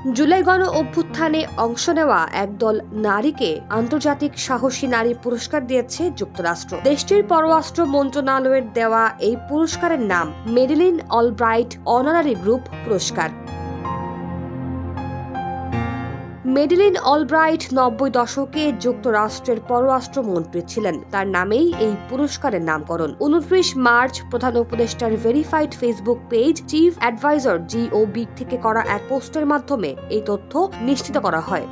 জুলাই গণ অভ্যুত্থানে অংশ নেওয়া একদল নারীকে আন্তর্জাতিক সাহসী নারী পুরস্কার দিয়েছে যুক্তরাষ্ট্র। দেশটির পররাষ্ট্র মন্ত্রণালয়ের দেওয়া এই পুরস্কারের নাম মেডেলিন অলব্রাইট অনারারি গ্রুপ পুরস্কার। মেডেলিন অলব্রাইট ৯০ দশকে যুক্তরাষ্ট্রের পররাষ্ট্রমন্ত্রী ছিলেন। তার নামেই এই পুরস্কারের নামকরণ। ২৯ মার্চ প্রধান উপদেষ্টার verified Facebook page chief adviser GOB থেকে করা এক পোস্টের মাধ্যমে এই তথ্য নিশ্চিত করা হয়।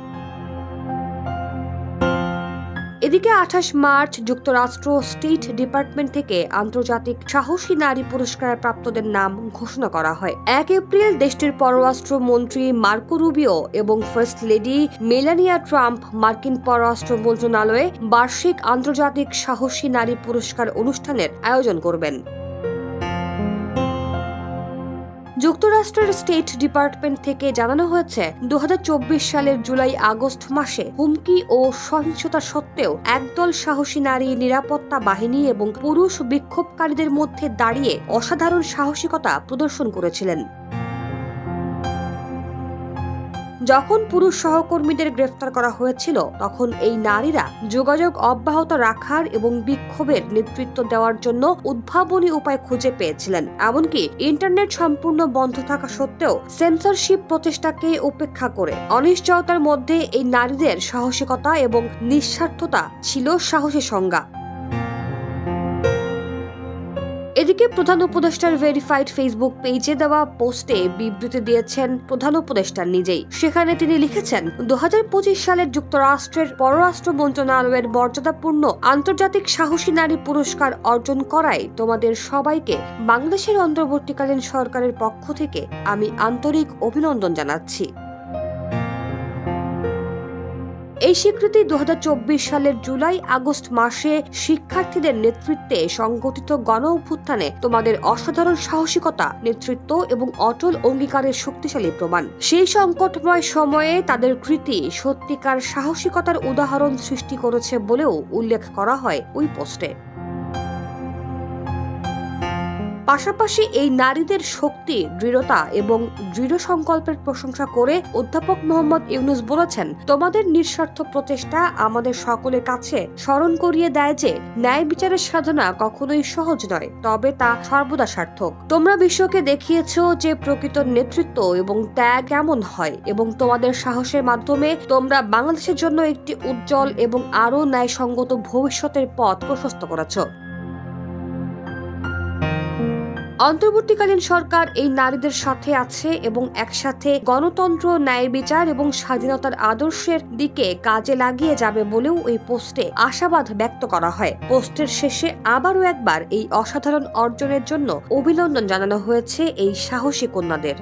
এদিকে ২৮ মার্চ যুক্তরাষ্ট্র স্টেট ডিপার্টমেন্ট থেকে আন্তর্জাতিক সাহসী নারী পুরস্কার প্রাপ্তদের নাম ঘোষণা করা হয়। ১ এপ্রিল দেশটির পররাষ্ট্র মন্ত্রী মার্কো রুবিও এবং ফার্স্ট লেডি মেলানিয়া ট্রাম্প মার্কিন পররাষ্ট্র মন্ত্রণালয়ে বার্ষিক আন্তর্জাতিক সাহসী নারী পুরস্কার অনুষ্ঠানের আয়োজন করবেন। যুক্তরাষ্ট্রের স্টেট ডিপার্টমেন্ট থেকে জানানো হয়েছে ২০২৪ সালের জুলাই আগস্ট মাসে হুমকি ও সহিংসতা সত্ত্বেও একদল সাহসী নারী নিরাপত্তা বাহিনী এবং পুরুষ বিক্ষোভকারীদের মধ্যে দাঁড়িয়ে অসাধারণ সাহসিকতা প্রদর্শন করেছিলেন। যখন পুরুষ সহকর্মীদের গ্রেফতার করা হয়েছিল তখন এই নারীরা যোগাযোগ অব্যাহত রাখার এবং বিক্ষোভের নেতৃত্ব দেওয়ার জন্য উদ্ভাবনী উপায় খুঁজে পেয়েছিলেন। এমনকি ইন্টারনেট সম্পূর্ণ বন্ধ থাকা সত্ত্বেও সেন্সরশিপ প্রচেষ্টাকে উপেক্ষা করে অনিশ্চয়তার মধ্যে এই নারীদের সাহসিকতা এবং নিঃস্বার্থতা ছিল সাহসী সংজ্ঞা। এদিকে প্রধান উপদেষ্টার ভেরিফাইড ফেসবুক পেজে দেওয়া পোস্টে বিবৃতি দিয়েছেন প্রধান উপদেষ্টা নিজেই। সেখানে তিনি লিখেছেন, ২০২৫ সালের যুক্তরাষ্ট্রের পররাষ্ট্র মন্ত্রণালয়ের মর্যাদাপূর্ণ আন্তর্জাতিক সাহসী নারী পুরস্কার অর্জন করায় তোমাদের সবাইকে বাংলাদেশের অন্তর্বর্তীকালীন সরকারের পক্ষ থেকে আমি আন্তরিক অভিনন্দন জানাচ্ছি। এই স্বীকৃতি ২০২৪ সালের জুলাই আগস্ট মাসে শিক্ষার্থীদের নেতৃত্বে সংগঠিত গণ অভ্যুত্থানে তোমাদের অসাধারণ সাহসিকতা, নেতৃত্ব এবং অটল অঙ্গীকারের শক্তিশালী প্রমাণ। সেই সংকটময় সময়ে তাদের কৃতি সত্যিকার সাহসিকতার উদাহরণ সৃষ্টি করেছে বলেও উল্লেখ করা হয় ওই পোস্টে। পাশাপাশি এই নারীদের শক্তি, দৃঢ়তা এবং দৃঢ় সংকল্পের প্রশংসা করে অধ্যাপক মোহাম্মদ ইউনূস বলেছেন, তোমাদের নিঃস্বার্থ প্রচেষ্টা আমাদের সকলের কাছে স্মরণ করিয়ে দেয় যে ন্যায় বিচারের সাধনা কখনোই সহজ নয়, তবে তা সর্বদা সার্থক। তোমরা বিশ্বকে দেখিয়েছ যে প্রকৃত নেতৃত্ব এবং ত্যাগ কেমন হয় এবং তোমাদের সাহসের মাধ্যমে তোমরা বাংলাদেশের জন্য একটি উজ্জ্বল এবং আরও ন্যায়সঙ্গত ভবিষ্যতের পথ প্রশস্ত করেছ। অন্তর্বর্তীকালীন সরকার এই নারীদের সাথে আছে এবং একসাথে গণতন্ত্র, ন্যায় বিচার এবং স্বাধীনতার আদর্শের দিকে কাজে লাগিয়ে যাবে বলেও ওই পোস্টে আশাবাদ ব্যক্ত করা হয়। পোস্টের শেষে আবারও একবার এই অসাধারণ অর্জনের জন্য অভিনন্দন জানানো হয়েছে এই সাহসী কন্যাদের।